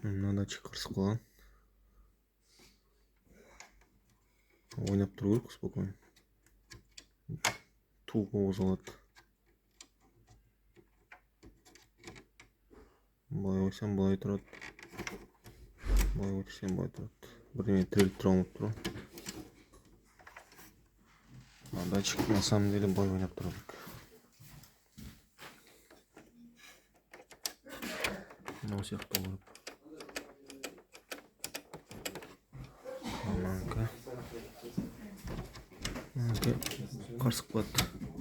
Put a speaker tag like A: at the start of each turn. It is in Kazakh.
A: Мына датчик кырсык калган. Ойнап туру керек спокойно. Туу козголот. Былай койсом былай турат. Былай койсом былай турат. Бірдеңе тіреліп тұра алмап тұр. Датчик на самом деле былай ойнап тұру керек. Мынау сияқты болу керек. Мынакі. Мынакі қарсық болады.